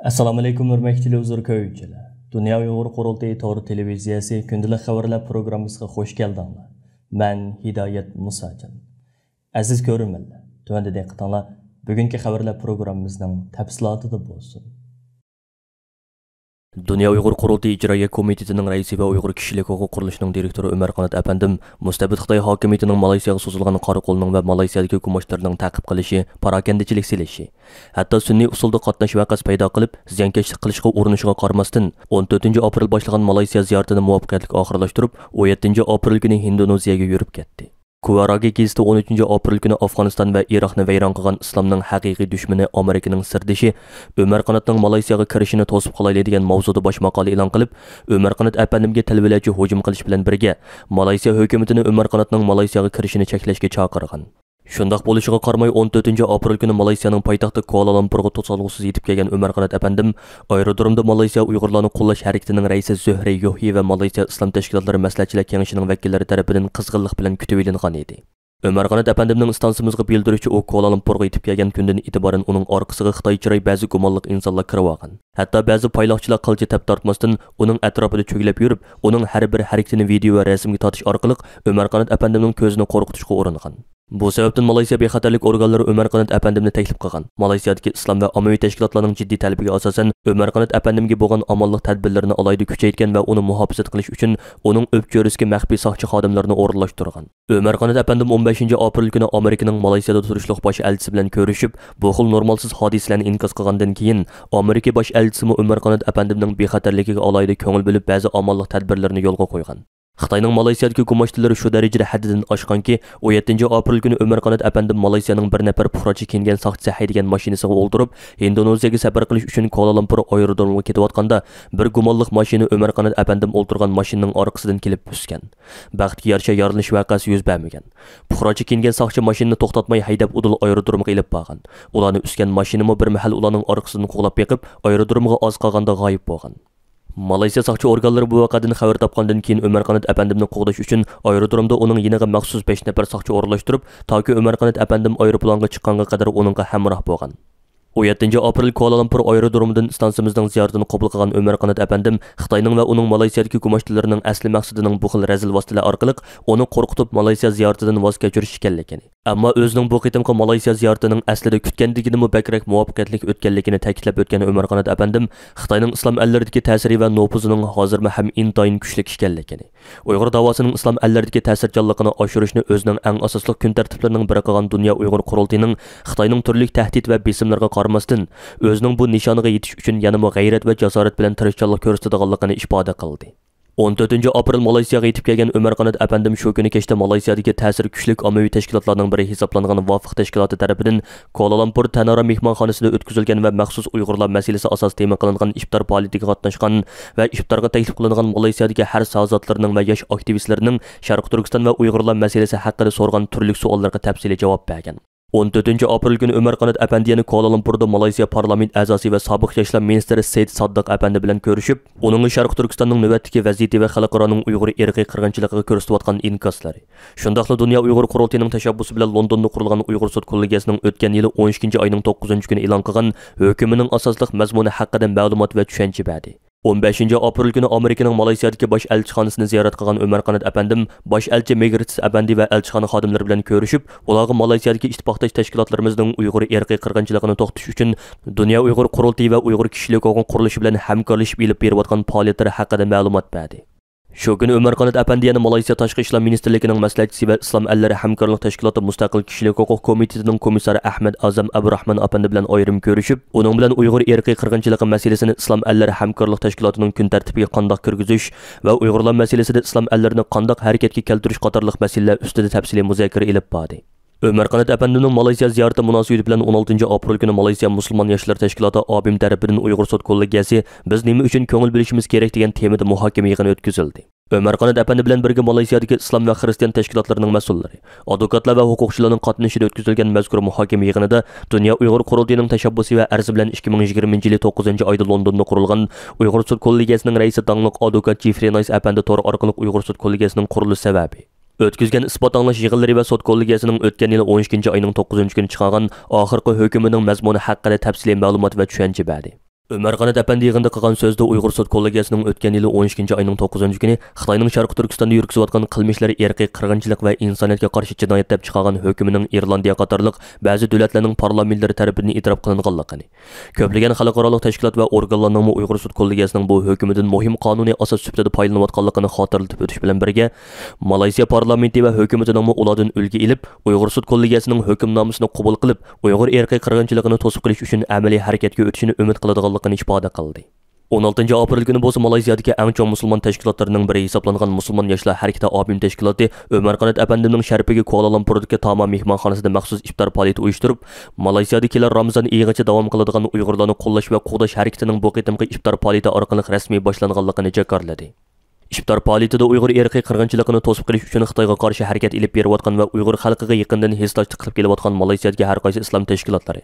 Assalomu alaykum hurmatli televizor ko'ruvchilar. Dunyo Uyg'ur qurultayi to'g'ri televiziyasi kundalik xabarlar programmasiga xush keldinglar. Men Hidoyat Musajon. Aziz ko'ruvchilar, tuvanda diqqatinglar bugungi xabarlar programmamizning tafsilotida bo'lsin. Dünya Uyghur Qurultayı İcraiya Komitetining raisi va Uyghur kishilik huquq qurilishining direktori Ömer Qanat apandim mustabid Xitoy hokimiyatining Malayziyaga so'zilgan qora qo'lning va Malayziyadagi hukumatlarning ta'qib qilishi, parakandichilik silishi, hatto sunniy usulda qatnash vaqasi paydo qilib, ziyonkashlik qilishga urinishiga qaramasdan 14-aprel boshlagan Malayziya ziyoratini muvaffaqiyatli oxirlashtirib, 17-aprel kuni Indoneziyaga yurib ketdi. Kuvaragi gazeti 13-aprel kuni Afg'oniston va Iroqni vayron qilgan islomning haqiqiy dushmani Amerikaning sirdishi Ömer Qanatning Malayziyaga kirishini to'sib qolayli degan mavzuda bosh maqola e'lon qilib, Ömer Qanat apandimga tilvilachi hujum qilish bilan birga Malayziya hukumatini Ömer Qanatning Malayziyaga kirishini cheklashga chaqirgan. Shundaq bo'lishiga qaramay 14-aprel kuni Malayziyaning poytaxti Kuala Lumpurga to'solg'usiz yetib kelgan Ömer Qanat apandim aerodromda Malayziya Uyg'urlarni qo'llash harakatining raisi Zuhri Yuhi va Malayziya Islom tashkilotlari maslahatchilar kengashining vakillari tomonidan qizg'inlik bilan kutib olingan edi. Ömer Qanat apandimning istansimizga bildiruvchi u Kuala Lumpurga yetib kelgan kundan e'tiboran uning orqasiga Xitoy chiroy ba'zi gumonliq insonlar kirib olgan. Hatto ba'zi payloqchilar qilcha tap tortmasdan uning atrofida cho'gilib yurib, uning har bir harakatini video va rasmga tortish orqali Ömer Qanat apandimning ko'zini qo'rqitishga uringan. Bu sababdan Malayziya bexatarlik organlari Ömer Qanat apandimni taklif qilgan. Malayziyadagi islom va ommaviy tashkilotlarning jiddiy talabiga asosan Ömer Qanat apandimga bo'lgan amonlik tadbirlarini alayda kuchaytgan va uni muhofazat qilish uchun uning o'pcho'risiga maxfiy soqchi xodimlarini o'rinlashtirgan. Ömer Qanat apandim 15-aprel kuni Amerikaning Malayziyada turishliq bosh elchisi bilan ko'rishib, bu xil normalsiz hodisalarni inkos qilgandan keyin Amerika bosh elchisi Ömer Qanat apandimning bexatarligiga alayda ko'ngil bo'lib, ba'zi amonlik tadbirlarini yo'lga qo'ygan. Xitoyning Malayziyadagi hukumatchilari shu darajada haddidan oshganki, 17-aprel kuni Ömer Qanat apandim Malayziyaning bir nafar puhrachi kingan soqchisi haydagan mashinasiga o'ldirib, Indoneziyaga safar qilish uchun Kuala Lumpur aerodromiga ketayotganda bir gumonliq mashina Ömer Qanat apandim o'ltirgan mashinaning orqasidan kelib pusgan. Baxtga yarasha yorilish voqeasi yuz bermagan. Puhrachi kingan soqchi mashinani to'xtatmay haydab Udul aerodromiga ilib borgan. Ularni usgan mashinami bir mahal ularning orqasidan qo'g'lab yiqib, aerodromga oz qolganda g'oyib bo'lgan. Malayziya soqchi organlari bu voqeadan xabar topgandan keyin Ömer Qanat apandimni qo'g'dash uchun aerodromda uning yeniga maxsus 5 nafar soqchi o'rinlashtirib, toki Ömer Qanat apandim aeroplanga chiqqanga qadar uningga hamroh bo'lgan. 17-aprel Kuala Lumpur aerodromidan stansimizning ziyoratini qabul qilgan Ömer Qanat apandim Xitoyning va uning Malayziyadagi hukumatchilarining asli maqsadining bu xil razil vositalar orqali uni qo'rqitib Malayziya ziyoratidan voz kechirish ekanligini, ammo o'zining bu qitimqi Malayziya ziyoratining aslida kutgandigini bakrak muvaffaqiyatli o'tganligini ta'kidlab o'tgan Ömer Qanat apandim Xitoyning islom allaridagi ta'siri va nufuzining hozirma ham intayin kuchli ekanligini, Uyg'ur davosining islom allaridagi ta'sirchanligini oshirishni o'zining eng asosli kun tartiblarining biri qilgan Dunyo Uyg'ur qurultayining Xitoyning turli tahdid va besimlarga qaramasdan o'zining bu nishoniga yetish uchun yanama g'ayrat va jasorat bilan tirishchanlik ko'rsatadiganligini ifoda qildi. 14-aprel Malayziyaga yetib kelgan Ömer Qanat apandim shu kuni kechda Malayziyadagi ta'sir kuchli ommaviy tashkilotlarning biri hisoblangan Vofiq tashkiloti tomonidan Kuala Lumpur Tanara mehmonxonasida o'tkazilgan va maxsus Uyg'urlar masalasi asos tema qilingan iftor faoliyatiga qatnashgan va iftorga taklif qilingan Malayziyadagi har sazotlarning va yosh aktivistlarining Sharq Turkiston va Uyg'urlar masalasi haqida so'rgan turli savollarga tafsiliy javob bergan. 14-aprel kuni Ömer Qanat apandiyani Kuala Lumpurda Malayziya parlament a'zosi va sobiq yoshlar ministri Said Saddiq apandi bilan ko'rishib, uning Sharq Turkistonning navbatdagi vaziyati va xalqaroning Uyg'ur irqiy qirg'inchiligiga ko'rsatayotgan inkoslari. Shundaqla Dunyo Uyg'ur qurultayining tashabbusi bilan Londonda qurilgan Uyg'ur sud kollegiyasining o'tgan yili 12-oyning 9-kuni e'lon qilgan hukumining asosliq mazmuni haqida ma'lumot va tushuncha berdi. 15-aprel kuni Amerikaning Malayziyadagi bosh elchixonasini ziyorat qilgan Ömer Qanat apandim bosh elchi Megritis apandi va elchixona xodimlari bilan ko'rishib, ularga Malayziyadagi ittifoqdosh tashkilotlarimizning Uyg'ur irqiy qirg'inchiligini to'xtatish uchun Dunyo Uyg'ur qurultayi va Uyg'ur kishilik huquq qurilishi bilan hamkorlashib olib berayotgan faoliyatlari haqida ma'lumot berdi. Shu kuni Ömer Qanat apandiyani Malayziya Tashqi ishlar ministrligining maslahatchisi va Islom allari hamkorlik tashkiloti mustaqil kishilik huquq komitetining komissari Ahmad Azam Abdurahmon apandi bilan ayrim ko'rishib, uning bilan Uyg'ur irqiy qirg'inchiligi masalasini Islom allari hamkorlik tashkilotining kun tartibiga qanday kirgizish va Uyg'urlar masalasida Islom allarini qanday harakatga keltirish qatorliq masalalar ustida tafsiliy muzokara olib bordi. Ömer Qanat apandimning Malayziya ziyorati munosabati bilan 16-aprel kuni Malayziya Musulmon yoshlar tashkiloti ABIM tarafidan Uyg'ur sud kollegiyasi biz nima uchun ko'ngil bo'lishimiz kerak degan temada muhokama yig'ini o'tkazildi. Ömer Qanat apandi bilan birga Malayziyadagi islom va xristian tashkilotlarining mas'ullari, advokatlar va huquqchilarning qatnashida o'tkazilgan mazkur muhokama yig'inida Dunyo Uyg'ur qurultayining tashabbusi va arzi bilan 2020-yil 9-oyda Londonda qurilgan Uyg'ur sud kollegiyasining raisi dangliq advokat Jeffrey Nice apandi to'g'ri orqali Uyg'ur sud kollegiyasining qurilish sababi, o'tkazgan isbot anglash yig'inlari va sud kollegiyasining o'tgan yil 12-oyning 9-kuni chiqargan oxirgi hukumining mazmuni haqida tafsiliy ma'lumot va tushuncha berdi. Ömer Qanat әпәнди yig'inda qilgan so'zda Uyg'ur sud kollegiyasining o'tgan yili 12 oyning 9 kuni Xitoyning Sharqi Turkistonda yurgizayotgan qilmishlari irqiy qirg'inchilik va insoniyatga qarshi jinoyat deb chiqargan hukumining Irlandiya qatorliq ba'zi davlatlarning parlamentlari tarafidan e'tirof qilinganligini, ko'plagan xalqaro tashkilot va organlarning Uyg'ur sud kollegiyasining bu hukumidan muhim qonuniy asos sifatida foydalanayotganligini xotirlatib o'tish bilan birga, Malayziya parlamenti va hukumatining ulardan ulgu ilib, Uyg'ur sud kollegiyasining hukmnomasini qabul qilib, Uyg'ur irqiy qirg'inchiligini to'sib qilish uchun amaliy harakatga o'tishini umid qiladigan ifoda qildi. 16 aprel kuni bo'lsa Malayziyadagi eng chong musulmon tashkilotlarining biri hisoblangan Musulmon yoshlar harakati Abim tashkiloti Ömer Qanat әпәндимнең sharpiga Kuala Lumpurdagi Tama mehmonxonasida maxsus iftor faoliyati uyushtirib, Malayziyadagilar Ramazon oyigacha davom qiladigan Uyg'urlarni qo'llash va qo'g'dash harakatining bu qitimqi iftor faoliyati orqali rasmiy boshlanganligini jakarladi. İftar faoliyatida Uyg'ur irqiy qirg'inchiligini to'sib qilish uchun Xitoyga qarshi harakat ilib berayotgan va Uyg'ur xalqiga yaqindan hissdoshlik qilib kelayotgan Malayziyadagi har qaysi islom tashkilotlari,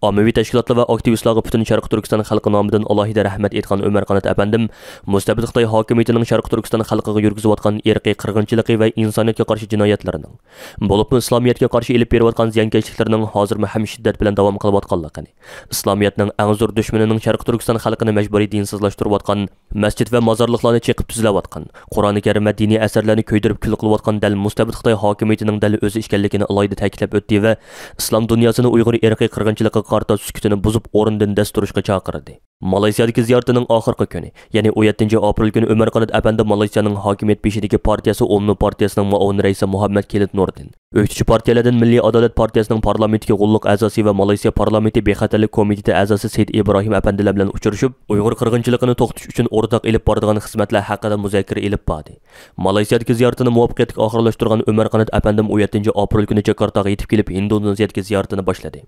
ommaviy tashkilotlar va aktivistlarga butun Sharqi Turkiston xalqi nomidan alohida rahmat aytgan Ömer Qanat әпәндим, mustabid Xitoy hokimiyatining Sharqi Turkiston xalqiga yurgizayotgan irqiy qirg'inchiligi va insoniyatga qarshi jinoyatlarining, bo'lib islomiyatga qarshi ilib berayotgan ziyonkashliklarining hozirmi ham shiddat bilan davom qilayotganligini, islomiyatning eng zo'r dushmanining Sharqi Turkiston xalqini majburiy dinsizlashtirayotgan, masjid va mozorliqlarni cheqib tuzlayotgan, Qur'oni Karim va diniy asarlarni ko'ydirib kul qilayotgan dal mustabid Xitoy hokimiyatining dal o'zi ishkanligini alohida ta'kidlab o'tdi va islom dunyosini Uyg'ur irqiy qirg'inchiligiga qarshi sukutini buzib o'rnidan dast turishga chaqirdi. Malayziyadagi ziyoratining oxirgi kuni, ya'ni 17 aprel kuni Ömer Qanat әпәндим Malayziyaning hokimiyat beshidagi partiyasi Omni partiyasining muavin raisi Muhammad Kelid Nurdin, o'qituvchi partiyalardan Milliy adolat partiyasining parlamentga g'ulluq a'zosi va Malayziya parlamenti bexatarlik komiteti a'zosi Said Ibrohim әпәндилар bilan uchrashib, Uyg'ur qirg'inchiligini to'xtatish uchun o'rtaq ilib boradigan xizmatlar haqida muzokara ilib bordi. Malayziyadagi ziyoratini muvaffaqiyatli oxirlashtirgan Ömer Qanat әпәндим 17 aprel kuni Jakartaga yetib kelib, Indoneziyadagi ziyoratini boshladi.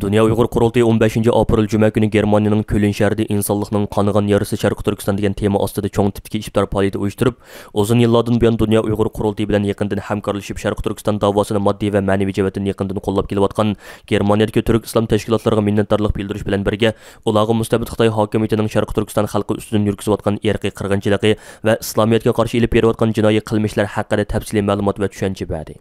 Dünya Uyghur Qurultayı 15 aprel Cuma günü Germaniyaning Köln shahrida insonlikning qonigan yarısı Sharqi Turkiston degan tema ostida cho'ng tipdagi iftor faoliyati uyushtirib, uzun yillardan buyon Dünya Uyghur Qurultayı bilan yaqindan hamkorlashib Sharqi Turkiston davosini moddiy va ma'naviy jihatdan yaqindan qo'llab kelayotgan Germaniyadagi turk islom tashkilotlariga minnatdorlik bildirish bilan birga, ularga mustabid Xitoy hokimiyatining Sharqi Turkiston xalqi ustidan yurgizayotgan irqiy qirg'inchiligi va islomiyatga qarshi ilib berayotgan jinoiy qilmishlar haqida tafsiliy ma'lumot va tushuncha berdi.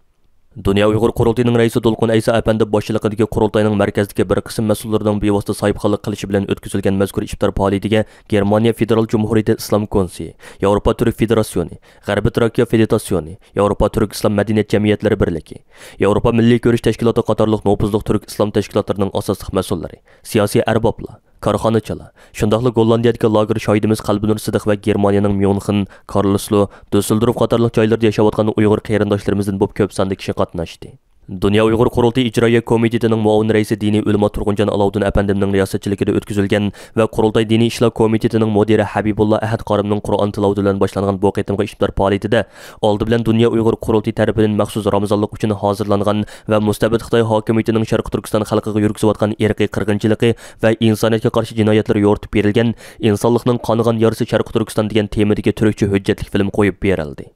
Dünya Uyghur Qurultayıning raisi Dolqun Aysa әпәнди boshchiligidagi qurultayning markazidagi bir qism mas'ullarining bevosita sohibxonlik qilishi bilan o'tkazilgan mazkur iftor faoliyatiga Germaniya Federal Cumhuriyati Islom Konsiyi, Yevropa Turk Federatsiyoni, G'arbiy Trakiya Federatsiyoni, Yevropa Turk Islom madaniyat jamiyatlari birligi, Yevropa Milliy ko'rish tashkiloti qatorliq nopuzliq turk islom tashkilotlarining asosli mas'ullari, siyosiy arboblar, korxonachilar, shundaqla Gollandiyadagi lager shohidimiz Qalbinur Sidiq va Germaniyaning Myunxen, Karlsruhe, Düsseldorf qatorliq joylarda yashayotgan Uyg'ur qarindoshlarimizdan ko'p sonda kishi qatnashdi. Dünya Uyghur Qurultayı İcraiya Komitetining muavin raisi diniy ulamo Turg'unjon Alovdin әпәндимning riyosatchiligida o'tkazilgan va Qurultay diniy ishlar komitetining mudiri Habibullah Ahad Qorimning Qur'on tilovati bilan boshlangan bu qitimqi iftor faoliyatida oldi bilan Dünya Uyghur Qurultayı tarafidan maxsus Ramazonlik uchun hozirlangan va mustabid Xitoy hokimiyatining Sharqi Turkiston xalqiga yurgizayotgan irqiy qirg'inchiligi va insoniyatga qarshi jinoyatlar yo'ritib berilgan insonlikning qonigan yarısı Sharqi Turkiston degan temadagi turkcha hujjatli film qo'yib berildi.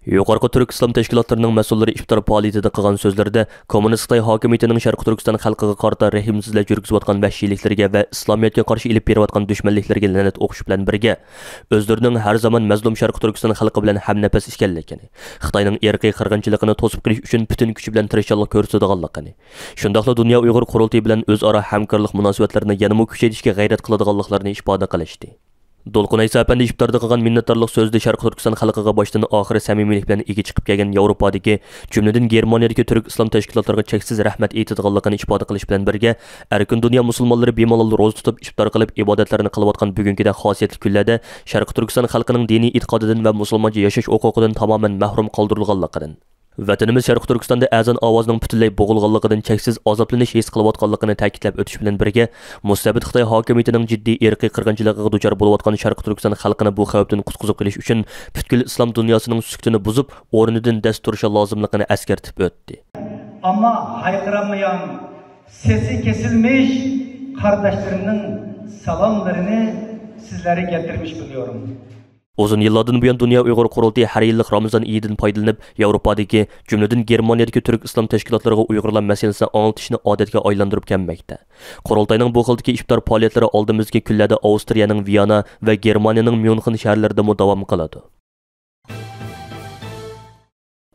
Yuqorqi turk islom tashkilotlarining mas'ullari iftor faoliyatida qilgan so'zlarida kommunist Xitoy hokimiyatining Sharqi Turkiston xalqiga qarshi rahimsizlik yurgizayotgan vahshiyliklarga va islomiyatga qarshi ilib berayotgan dushmanliklarga la'nat o'qish bilan birga, o'zlarining har zaman mazlum Sharqi Turkiston xalqi bilan hamnafas ekanligini, Xitoyning irqiy qirg'inchiligini to'sib qilish uchun butun kuchi bilan tirishchilik ko'rsatadiganligini, shundaqla Dünya Uyghur Qurultayı bilan o'zaro hamkorlik munosabatlarini yanada kuchaytirishga g'ayrat qiladiganliklarini ifoda qilishdi. Dolqun Aysa әпәнди iftorda qilgan minnatdorlik so'zida Sharqi Turkiston xalqiga boshdan oxiri samimiylik bilan ega chiqib kelgan Yevropadagi, jumladan Germaniyadagi turk islom tashkilotlariga cheksiz rahmat aytadiganligini ifoda qilish bilan birga, erkin dunyo musulmonlari bemalol ro'za tutib iftor qilib ibodatlarini qilayotgan bugungidek xosiyatli kunlarda Sharqi Turkiston xalqining diniy e'tiqodidan va musulmoncha yashash huquqidan tamoman mahrum qoldirilganligidan, Vatanimiz Sharqi Turkistonda azon ovozining butunlay bo'g'ilganligidan cheksiz azoblanish his qilayotganligini ta'kidlab o'tish bilan birga, mustabid Xitoy hokimiyatining jiddiy irqiy qirg'inchiligiga duchor bo'layotgan Sharqi Turkiston xalqini bu xavfdan qutqizib qilish uchun butkul islom dunyosining sukutini buzib, o'rnidan dast turishi lozimligini eskartib o'tdi. Ama haykıramayan, sesi kesilmiş kardeşlerinin salamlarını sizlere getirmiş buluyorum. Uzun yıllardan buyon Dünya Uyghur Qurultayı har yillik Ramazon iyidan foydalanib, Yevropadagi, jumladan Germaniyadagi turk islom tashkilotlariga Uyg'urlar masalasini anglitishni odatga aylantirib kelmoqda. Qurultayning bu xildagi iftor faoliyatlari oldimizgi kunlarda Avstriyaning Viyana va Germaniyaning Myunxen shaharlarida davom qiladi.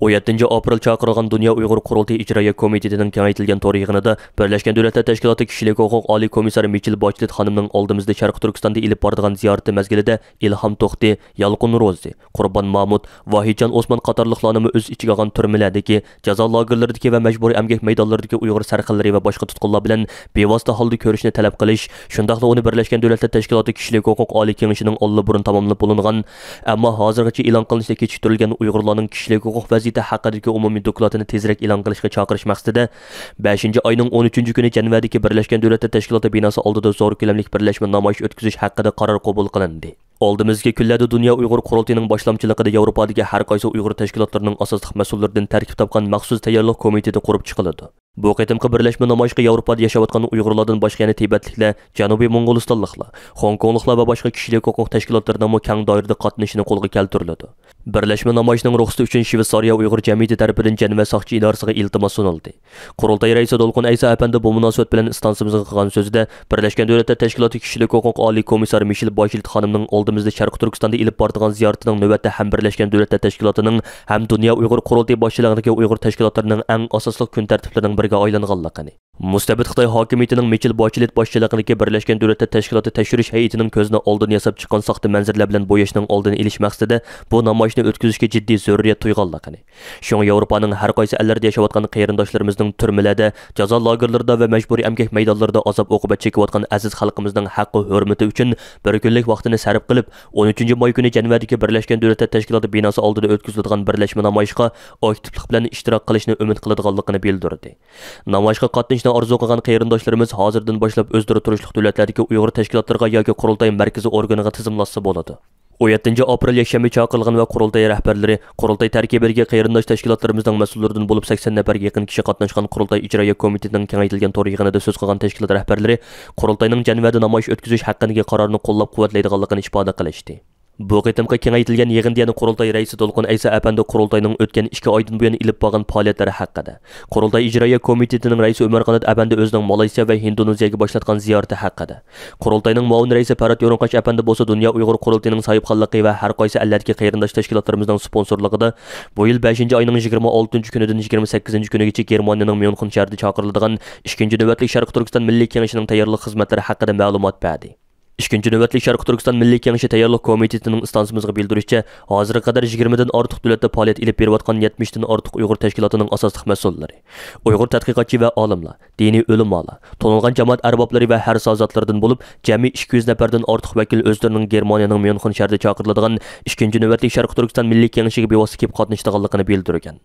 17 aprel chaqirılgan Dünya Uyghur Qurultayı İcraiya Komitetining kengaytirilgan to'g'ri yig'inida Birlashgan Davlatlar Tashkiloti kishilik huquq oliy komissari Michel Bachelet xonimning oldimizda Sharq Turkistonda ilib boradigan ziyorati mezgilida Ilham To'xti, Yalqin Ro'zi, Qurbon Mahmud, Vahidjon Osman qatorliqlarni o'z ichiga olgan turmalardagi, jazo lagerlaridagi va majburiy emgak maydonlaridagi Uyg'ur sarxillari va boshqa tutqunlar bilan bevosita holda ko'rishni talab qilish, shundaqla uni Birlashgan Davlatlar Tashkiloti kishilik huquq oliy kengashining oldinburun tamomlab bo'lingan, ammo hozirgacha e'lon qilinishda kechiktirilgan Uyg'urlarning kishilik huquq vaziyati haqidagi umumiy dokladini tezroq e'lon qilishga chaqirish maqsadida 5 oyning 13 kuni Janvadagi Birlashgan Davlatlar Tashkiloti binosi oldida zo'r ko'lamli birlashma namoyish o'tkazish haqida qaror qabul qilindi. Oldimizgi kunlarda Dünya Uyg'ur Qurultayining boshlamchiligida Yevropadagi har qaysi Uyg'ur tashkilotlarining asosli mas'ullaridan tarkib topgan maxsus tayyorlik komiteti qurib chiqiladi. Bu qitimqi birlashma namoyishga Yevropada yashayotgan Uyg'urlardan boshqa yana Tibetliklar, Janubiy Mo'ng'ulistonliklar, Hong Kongliklar va boshqa kishilik huquq tashkilotlarining keng doirada qatnashishini qo'lga keltiriladi. Birlashma namoyishining ruxsati uchun Shveysariya Uyg'ur jamiyati tomonidan Janva soqchi idorasiga iltimos sunildi. Qurultay raisi Dolqun Aysa apandi bu munosabat bilan istansimizga qilgan so'zida Birlashgan Davlatlar Tashkiloti kishilik huquq oliy komissari Michel Bachelet xonimning oldimizda Sharq Turkistonda ilib boradigan ziyoratining navbatda ham Birlashgan Davlatlar Tashkilotining ham Dünya Uyg'ur Qurultayi boshchiligidagi Uyg'ur tashkilotlarining eng asosli kun tartiblarining biriga aylanganligini. Mustabid Xitoy hokimiyatining Michel Bachelet boshchiligidagi Birlashgan Davlatlar Tashkiloti tashrish hay'atining ko'zini oldin yasab chiqqan soxta manzillar bilan bo'yashning oldini olish maqsadida bu namoyishni o'tkazishga jiddiy zaruriyat tuyganligini. Shunga Yevropaning har qaysi ellarda yashayotgan qarindoshlarimizning turmalarda, jazo lagerlarida va majburiy emgak maydonlarida azob oqibat chekayotgan aziz xalqimizning haqqi hurmati uchun bir kunlik vaqtini sarf qilib 13 may kuni Janvadagi Birlashgan Davlatlar Tashkiloti binosi oldida o'tkaziladigan birlashma namoyishga aktivlik bilan ishtirok qilishni umid qiladiganligini bildirdi. Namoyishga qatnashishni orzu qilgan qarindoshlarimiz hozirdan boshlab o'zdiri turishlik davlatlardagi Uyg'ur tashkilotlariga yoki qurultay markaziy organiga tizimlashsa bo'ladi. 17 aprel yakshanba chaqirilgan va qurultay rahbarlari, qurultay tarkibiga qarindosh tashkilotlarimizning mas'ullaridan bo'lib 80 nafarga yaqin kishi qatnashgan qurultay ijroiya komitetining kengaytirilgan to'g'ri yig'inida so'z qilgan tashkilot rahbarlari qurultayning Janvada namoyish o'tkazish haqidagi qarorini qo'llab-quvvatlaydiganligini ifoda qilishdi. Bu qitimqi kengaytirilgan yig'inda yana qurultay raisi Dolqun Aysa apandi qurultayning o'tgan 2 oydan buyon ilib borgan faoliyatlari haqida, qurultay ijroiya komitetining raisi Umar Qanat apandi o'zining Malayziya va Indoneziyaga boshlatgan ziyorati haqida, qurultayning muavin raisi Parat Yo'rinqoch apandi bo'lsa Dünya Uyg'ur Qurultayining sohibxonligi va har qaysi ellardagi qarindosh tashkilotlarimizning sponsorligida bu yil 5 oyning 26 kunidan 28 kunigacha Germaniyaning Myunxen shahrida chaqiriladigan 2-chi navbatlik Sharq Turkiston Milliy Kengashining tayyorlik xizmatlari haqida ma'lumot berdi. 2-chi navbatlik Sharq Turkiston Milliy Kengashi tayyorlik komitetining istansimizga bildirishicha, hozirga qadar 20 dan ortiq davlatda faoliyat ilib berayotgan 70 dan ortiq Uyg'ur tashkilotining asosli mas'ullari, Uyg'ur tadqiqotchi va olimlar, diniy ulamolar, to'lg'an jamoat arboblari va har so'zatlardan bo'lib, jami 200 nafardan ortiq vakil o'zlarining Germaniyaning Myunxen shahrida chaqiriladigan 2-chi navbatlik Sharq Turkiston Milliy Kengashiga bevosita kelib qatnashadiganligini bildirgan.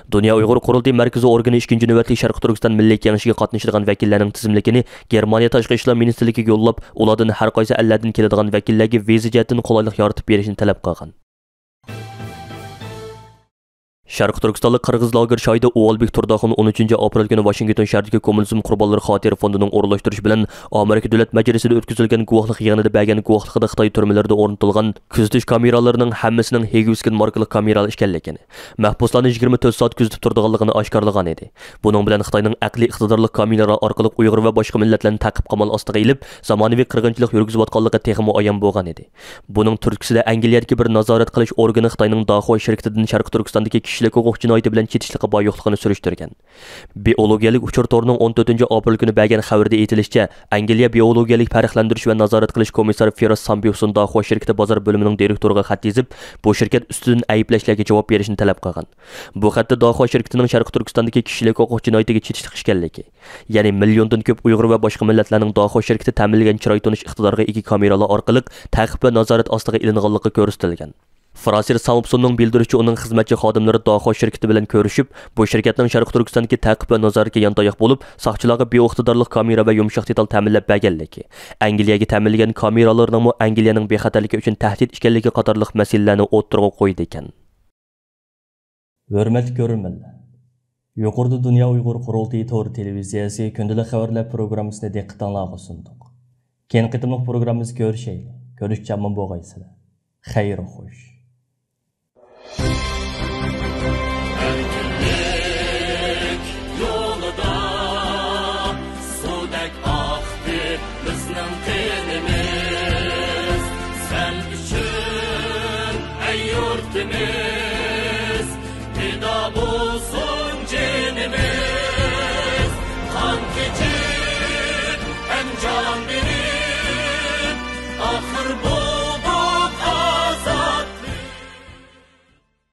Dünya Uyg'ur Qurultayi markaziy organi 2-chi navbatlik Sharq Turkiston Milliy Kengashiga qatnashadigan vakillarning tizimligini Germaniya tashqi ishlar ministrligiga yo'llab, ulardan har qaysi ellardan keladigan vakillarga viza jihatdan qulaylik yaratib berishni talab qilgan. Sharq Turkistonlik Qirg'iz lager shoidi O'g'ilbek Turdoxun 13 aprel kuni Washington shahridagi Kommunizm qurbonlari xotira fondining o'rinlashtirishi bilan Amerika davlat majlisida o'tkazilgan guvohlik yig'inida bergan guvohligida Xitoy turmalarida o'rnatilgan kuzatish kameralarining hammasining Heguskin markali kameralar ekanligini, mahbuslarni 24 soat kuzatib turadiganligini oshkorlagan edi. Buning bilan Xitoyning aqliy iqtidorli kameralar orqali Uyg'ur va boshqa millatlarni taqib qamal ostiga ilib, zamonaviy qirg'inchilik yurgizayotganligi texmo ayon bo'lgan edi. Buning turtkisida Angliyadagi bir nazorat qilish organi Xitoyning Daxo shirkatidan Sharq Turkistondagi kishilik huquq jinoyati bilan chetishliqqa boyliqligini surishtirgan. Biologiyalik uchur to'rining 14 aprel kuni bergan xabarda aytilishicha, Angliya biologiyalik farqlantirish va nazorat qilish komissari Feroz Sambiusun Daxo shirkati bozor bo'limining direktoriga xat yozib, bu shirkat ustidan ayblashlarga javob berishni talab qilgan. Bu xatda Daxo shirkatining Sharq Turkistondagi kishilik huquq jinoyatiga chetishliq ekanligi, ya'ni milliondan ko'p Uyg'ur va boshqa millatlarning Daxo shirkati ta'minlagan chiroy tonish iqtidoriga ega kameralar orqali ta'qib va nazorat ostiga ilinganligi ko'rsatilgan. Fransir Samsungning bildirishicha, uning xizmatchi xodimlari Daxo shirkati bilan ko'rishib, bu shirkatning Sharq Turkistondagi ta'qib va nazoratga yantoyoq bo'lib, soqchilarga beiqtidorli kamera va yumshoq detal ta'minlab berganligi, Angliyaga ta'minlangan kameralarning Angliyaning bexatarligi uchun tahdid ekanligi qatorliq masalalarni o'tirg'a qo'ydi ekan. Hurmatli ko'ruvchilar, yuqorida Dünya Uyg'ur Qurultayi to'g'ri televiziyasi kundalik xabarlar programmasini diqqatingizga sundik. Keyin qitimliq programmamizni ko'rishaylik. Ko'rishchaman bo'lgaysizlar. Xayr xo'sh. Erkinlik yolida sudek aktır bizning qanimiz, sen uchun ey yurtimiz, bu